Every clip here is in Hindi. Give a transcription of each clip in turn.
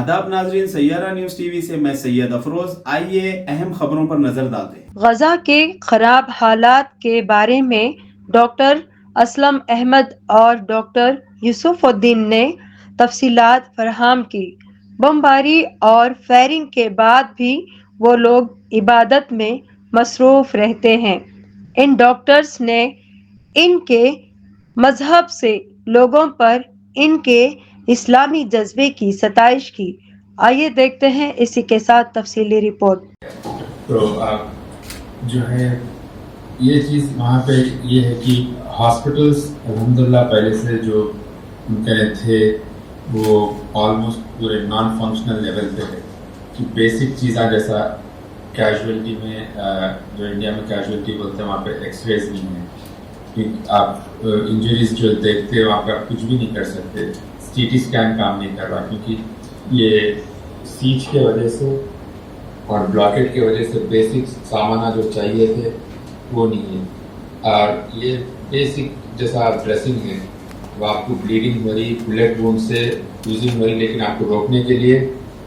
आदाब नाजरीन, सैयारा न्यूज टीवी से मैं सैयद अफरोज। आइए अहम खबरों पर नजर डालते हैं। गजा के खराब हालात के बारे में डॉक्टर असलम अहमद और डॉक्टर यूसुफुद्दीन ने तफसीलात फराहम की। बमबारी और फायरिंग के बाद भी वो लोग इबादत में मसरूफ रहते हैं। इन डॉक्टर्स ने इनके मजहब से लोगों पर इनके इस्लामी जज्बे की सताइश की। आइए देखते हैं इसी के साथ तफसीली रिपोर्ट। तो आप जो है ये चीज़ वहाँ पे ये है कि हॉस्पिटल्स अल्हम्दुलिल्लाह पहले से जो उनके थे वो ऑलमोस्ट पूरे नॉन फंक्शनल लेवल पे है कि बेसिक चीज़ें जैसा कैजुअलिटी में जो इंडिया में कैजुअलिटी बोलते हैं वहाँ पे एक्सरेज नहीं है कि आप इंजरीज जो देखते हो वहाँ पे आप कुछ भी नहीं कर सकते। सीटी स्कैन काम नहीं कर रहा क्योंकि ये सीज के वजह से और ब्लॉकेट की वजह से बेसिक सामान जो चाहिए थे वो नहीं है। और ये बेसिक जैसा ड्रेसिंग है वो आपको ब्लीडिंग हो रही, बुलेट वुंड से यूजिंग हो रही, लेकिन आपको रोकने के लिए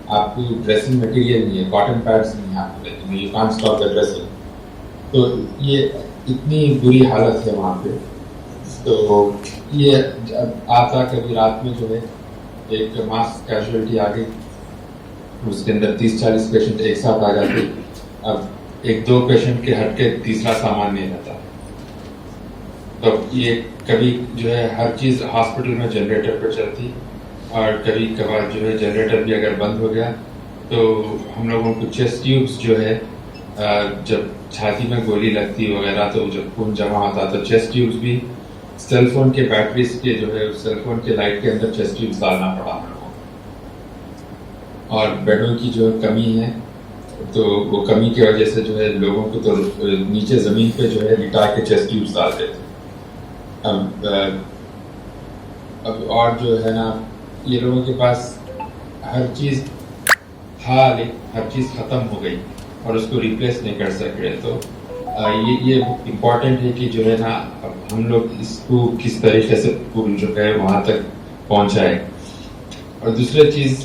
आपको ड्रेसिंग मटेरियल नहीं है, कॉटन पैड्स नहीं है आपको, लेकिन you can't stop the dressing. तो ये इतनी बुरी हालत है वहाँ पे। तो ये आता कभी रात में जो है एक मास कैजुअलिटी आ गई, उसके अंदर 30-40 पेशेंट एक साथ आ जाते। अब एक दो पेशेंट के हट के तीसरा सामान नहीं रहता। तो ये कभी जो है हर चीज़ हॉस्पिटल में जनरेटर पर चलती और कभी कभार जो है जनरेटर भी अगर बंद हो गया तो हम लोगों को चेस्ट ट्यूब्स जो है जब छाती में गोली लगती वगैरह तो जब खून जमा होता तो चेस्ट ट्यूब्स भी सेलफोन के बैटरीज के जो है सेलफोन के लाइट के अंदर चेस्ट ट्यूब्स डालना पड़ा हम लोगों को। और बेडों की जो कमी है तो वो कमी की वजह से जो है लोगों को तो नीचे ज़मीन पे जो है लिटा के चेस्ट ट्यूब्स डालते थे। अब और जो है ना ये लोगों के पास हर चीज़ था लेकिन हर चीज़ ख़त्म हो गई और उसको रिप्लेस नहीं कर सक रहे। तो ये इम्पॉर्टेंट है कि जो है ना अब हम लोग इसको किस तरीके से जो है वहाँ तक पहुँचाए। और दूसरी चीज़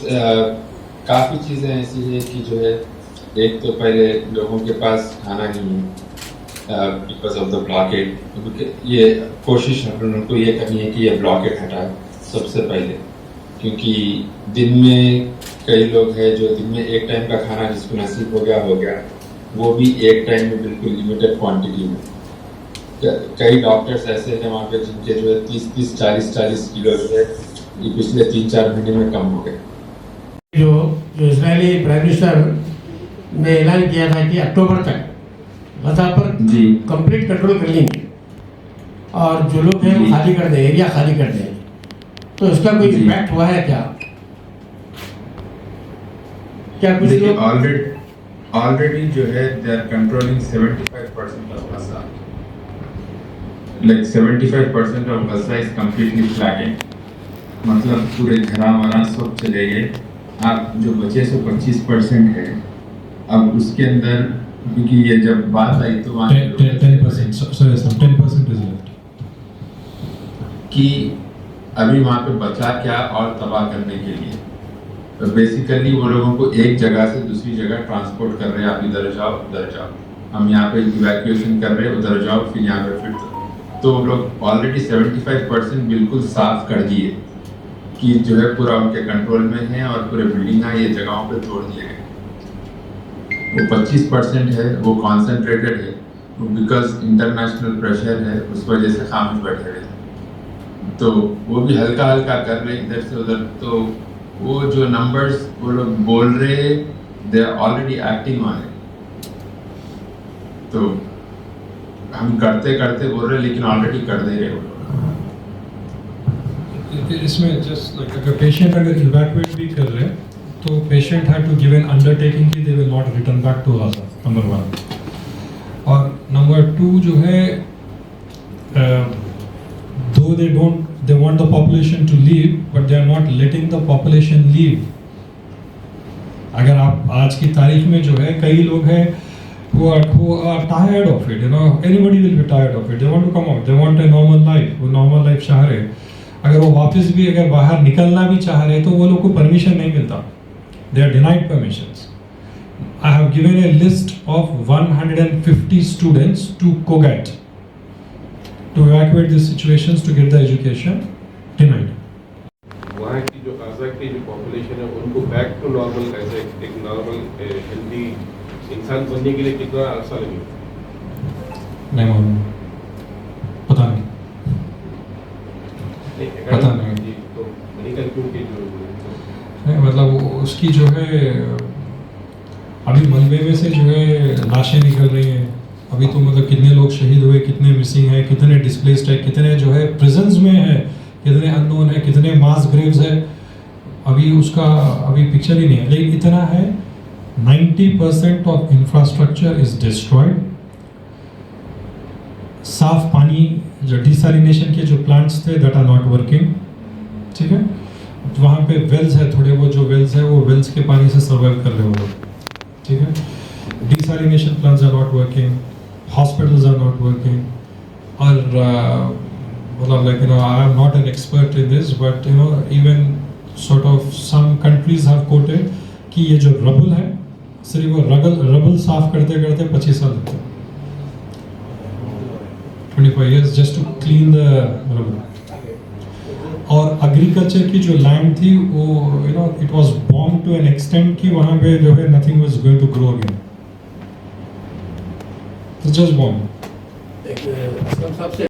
काफ़ी चीज़ें ऐसी है कि जो है एक तो पहले लोगों के पास खाना नहीं है बिकॉज ऑफ द ब्लॉकेट। ये कोशिश हम लोगों को ये करनी है कि ये ब्लॉकेट हटाए सबसे पहले, क्योंकि दिन में कई लोग हैं जो दिन में एक टाइम का खाना जिसको नसीब हो गया वो भी एक टाइम में बिल्कुल लिमिटेड क्वांटिटी में। कई डॉक्टर्स ऐसे हैं वहाँ पे जिनके जो है 30-30, 40-40 किलो जो है ये पिछले 3-4 महीने में कम हो गए। जो इजरायली प्राइम मिनिस्टर ने ऐलान किया था कि अक्टूबर तक गजा पर कंप्लीट कंट्रोल कर लेंगे और जो लोग हैं वो खाली कर दें, एरिया खाली कर दें, तो इसका कोई इम्पैक्ट हुआ है क्या कुछ लोग ऑलरेडी जो है they are controlling 75% of Gaza, like 75% of Gaza is completely flattened, मतलब पूरे घरा सब चले गए। आप जो बचे 25% है अब उसके अंदर, क्योंकि ये जब बात आई तो वहाँ 10% कि अभी वहाँ पे बचा क्या और तबाह करने के लिए। तो बेसिकली वो लोगों को एक जगह से दूसरी जगह ट्रांसपोर्ट कर रहे हैं, आप इधर जाओ उधर जाओ, हम यहाँ पे इवैक्यूएशन कर रहे हैं, उधर जाओ फिर यहाँ पे फिर। तो वो लोग ऑलरेडी 75% बिल्कुल साफ कर दिए कि जो है पूरा उनके कंट्रोल में है और पूरे बिल्डिंग ये जगहों पे तोड़ दिए गए। वो 25% है वो कॉन्सेंट्रेटेड है, बिकॉज इंटरनेशनल प्रेशर है उस वजह से खामोश बैठे रहे, तो वो भी हल्का हल्का कर रहे इधर से उधर। तो वो जो नंबर्स वो लोग बोल रहे they are already acting on it. तो हम करते करते बोल रहे लेकिन ऑलरेडी कर दे रहे वो लोग। इसमें जस्ट लाइक अगर पेशेंट अगर इवैक्यूएट भी कर रहे हैं तो patient have to give an undertaking कि they will not return back to Gaza, number 1। और नंबर 2 जो है दो they want the population to leave but they are not letting the population leave। अगर आप आज की तारीख में जो है कई लोग हैं who are tired of it, you know, anybody will be tired of it, they want to come out, they want a normal life, वो normal life चाह रहे। अगर वो वापस भी अगर बाहर निकलना भी चाह रहे तो वो लोग को परमिशन नहीं मिलता they are denied permissions. I have given a list of 150 students to COGAT to evacuate these situations to get the education, denied. वहाँ की जो गाजा की जो पॉपुलेशन है उनको बैक टू नॉर्मल कैसे एक नॉर्मल हेल्दी इंसान बनने के लिए कितना अर्सा लगेगा? नहीं मालूम, पता नहीं। पता नहीं। जी, तो मेडिकल क्यों की जो नहीं, मतलब उसकी जो है अभी मलबे में से जो है लाशें निकल रही हैं। अभी तो मतलब कितने लोग शहीद हुए, कितने मिसिंग है, कितने डिस्प्लेस्ड है, कितने जो है प्रिजन्स में है, कितने अननोन है, कितने मास ग्रेव्स है, अभी उसका अभी पिक्चर ही नहीं है। लेकिन इतना है 90% ऑफ इंफ्रास्ट्रक्चर इज डिस्ट्रॉयड। साफ पानी जो डिसैलिनेशन के जो प्लांट्स थे दैट आर नॉट वर्किंग, ठीक है। वहाँ पे वेल्स है, थोड़े वो जो वेल्स है वो वेल्स के पानी से सर्वाइव कर रहे हो, ठीक है। Desalination plants are not working, hospitals are not working. और मतलब like I am not an expert in this but even sort of some countries have quoted कि ये जो रबल है सिर्फ वो रबल साफ करते करते 25 साल लगते हैं, 25 years just to clean the rubble। और एग्रीकल्चर की जो लैंड थी वो it was bomb to an extent कि वहाँ पे जो है nothing was going to grow again, just bomb.